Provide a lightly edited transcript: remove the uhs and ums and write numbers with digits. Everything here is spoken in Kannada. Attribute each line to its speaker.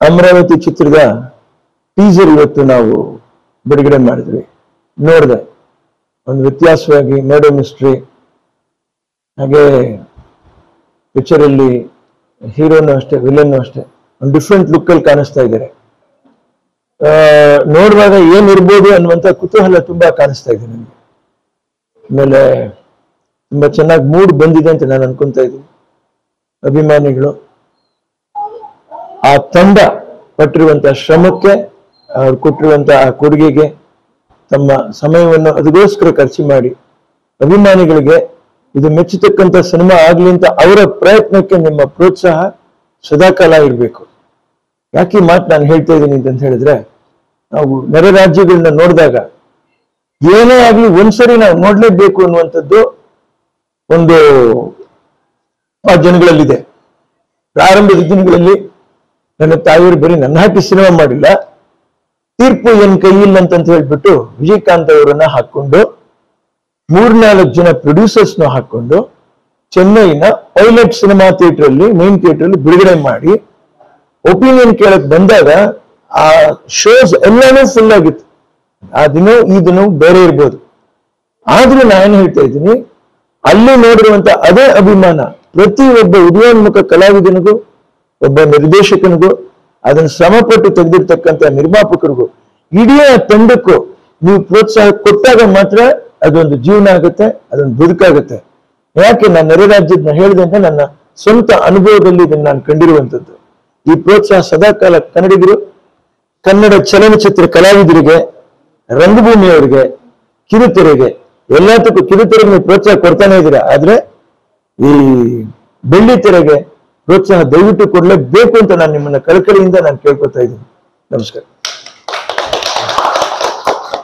Speaker 1: ಅಮರಾವತಿ ಚಿತ್ರದ ಟೀಸರ್ ಇವತ್ತು ನಾವು ಬಿಡುಗಡೆ ಮಾಡಿದ್ವಿ. ನೋಡಿದೆ, ಒಂದು ವ್ಯತ್ಯಾಸವಾಗಿ ಮರ್ಡರ್ ಮಿಸ್ಟ್ರಿ, ಹಾಗೆ ಪಿಕ್ಚರ್ ಅಲ್ಲಿ ಹೀರೋನು ಅಷ್ಟೇ, ವಿಲನ್ ಅಷ್ಟೇ, ಒಂದು ಡಿಫ್ರೆಂಟ್ ಲುಕ್ ಅಲ್ಲಿ ಕಾಣಿಸ್ತಾ ಇದ್ದಾರೆ. ನೋಡುವಾಗ ಏನಿರ್ಬೋದು ಅನ್ನುವಂತ ಕುತೂಹಲ ತುಂಬಾ ಕಾಣಿಸ್ತಾ ಇದೆ ನನಗೆ. ಆಮೇಲೆ ತುಂಬಾ ಚೆನ್ನಾಗಿ ಮೂಡ್ ಬಂದಿದೆ ಅಂತ ನಾನು ಅನ್ಕೊಂತ ಇದ್ದೀನಿ. ಅಭಿಮಾನಿಗಳು ಆ ತಂಡ ಪಟ್ಟಿರುವಂತಹ ಶ್ರಮಕ್ಕೆ, ಅವ್ರು ಕೊಟ್ಟಿರುವಂತಹ ಆ ಕೊಡುಗೆಗೆ ತಮ್ಮ ಸಮಯವನ್ನು ಅದಕ್ಕೋಸ್ಕರ ಖರ್ಚು ಮಾಡಿ ಅಭಿಮಾನಿಗಳಿಗೆ ಇದು ಮೆಚ್ಚತಕ್ಕಂತ ಸಿನಿಮಾ ಆಗ್ಲಿ ಅಂತ ಅವರ ಪ್ರಯತ್ನಕ್ಕೆ ನಿಮ್ಮ ಪ್ರೋತ್ಸಾಹ ಸದಾಕಾಲ ಇರಬೇಕು. ಯಾಕೆ ಈ ಮಾತು ನಾನು ಹೇಳ್ತಾ ಇದ್ದೀನಿ ಅಂತ ಹೇಳಿದ್ರೆ, ನಾವು ನೆರೆ ರಾಜ್ಯಗಳನ್ನ ನೋಡಿದಾಗ ಏನೇ ಆಗ್ಲಿ ಒಂದ್ಸರಿ ನಾವು ನೋಡ್ಲೇಬೇಕು ಅನ್ನುವಂಥದ್ದು ಒಂದು ಆ ಜನಗಳಲ್ಲಿದೆ. ಪ್ರಾರಂಭದ ದಿನಗಳಲ್ಲಿ ನನ್ನ ತಾಯಿಯವರು ಬರೀ ನನ್ನ ಹಾಕಿ ಸಿನಿಮಾ ಮಾಡಿಲ್ಲ, ತೀರ್ಪು ಏನ್ ಕೈಯಿಲ್ಲ ಅಂತ ಹೇಳ್ಬಿಟ್ಟು ವಿಜಯಕಾಂತ್ ಅವರನ್ನ ಹಾಕೊಂಡು 3-4 ಜನ ಪ್ರೊಡ್ಯೂಸರ್ಸ್ನ ಹಾಕೊಂಡು ಚೆನ್ನೈನ ಪೈಲಟ್ ಸಿನಿಮಾ ಥಿಯೇಟರ್ ಅಲ್ಲಿ, ಮೈನ್ ಥಿಯೇಟರ್ ಅಲ್ಲಿ ಬಿಡುಗಡೆ ಮಾಡಿ ಒಪಿನಿಯನ್ ಕೇಳಕ್ ಬಂದಾಗ ಆ ಶೋಸ್ ಎಲ್ಲಾನು ಫುಲ್ ಆಗಿತ್ತು. ಆ ದಿನ ಈ ದಿನ ಬೇರೆ ಇರ್ಬೋದು, ಆದ್ರೂ ನಾನು ಹೇಳ್ತಾ ಇದ್ದೀನಿ, ಅಲ್ಲಿ ನೋಡಿರುವಂತ ಅದೇ ಅಭಿಮಾನ ಪ್ರತಿ ಒಬ್ಬ ಉದಯೋನ್ಮುಖ ಕಲಾವಿದನಿಗೂ, ಒಬ್ಬ ನಿರ್ದೇಶಕನಿಗೂ, ಅದನ್ನ ಶ್ರಮಪಟ್ಟು ತೆಗೆದಿರ್ತಕ್ಕಂಥ ನಿರ್ಮಾಪಕರಿಗೂ, ಇಡೀ ತಂಡಕ್ಕೂ ನೀವು ಪ್ರೋತ್ಸಾಹ ಕೊಟ್ಟಾಗ ಮಾತ್ರ ಅದೊಂದು ಜೀವನ ಆಗುತ್ತೆ, ಅದೊಂದು ಬದುಕಾಗುತ್ತೆ. ಯಾಕೆ ನಾನು ನೆರೆ ರಾಜ್ಯದ ಹೇಳಿದೆ ಅಂದ್ರೆ ನನ್ನ ಸ್ವಂತ ಅನುಭವದಲ್ಲಿ ಇದನ್ನು ನಾನು ಕಂಡಿರುವಂತದ್ದು. ಈ ಪ್ರೋತ್ಸಾಹ ಸದಾಕಾಲ ಕನ್ನಡಿಗರು, ಕನ್ನಡ ಚಲನಚಿತ್ರ ಕಲಾವಿದರಿಗೆ, ರಂಗಭೂಮಿಯವರಿಗೆ, ಕಿರುತೆರೆಗೆ, ಎಲ್ಲದಕ್ಕೂ ಕಿರುತೆರೆಗೆ ನೀವು ಪ್ರೋತ್ಸಾಹ ಕೊಡ್ತಾನೆ ಇದ್ದೀರಾ. ಆದ್ರೆ ಈ ಬೆಳ್ಳಿ ತೆರೆಗೆ ಪ್ರೋತ್ಸಾಹ ದಯವಿಟ್ಟು ಕೊಡ್ಲೇಬೇಕು ಅಂತ ನಾನು ನಿಮ್ಮನ್ನ ಕಳಕಳಿಯಿಂದ ನಾನು ಕೇಳ್ಕೊತಾ ಇದ್ದೀನಿ. ನಮಸ್ಕಾರ.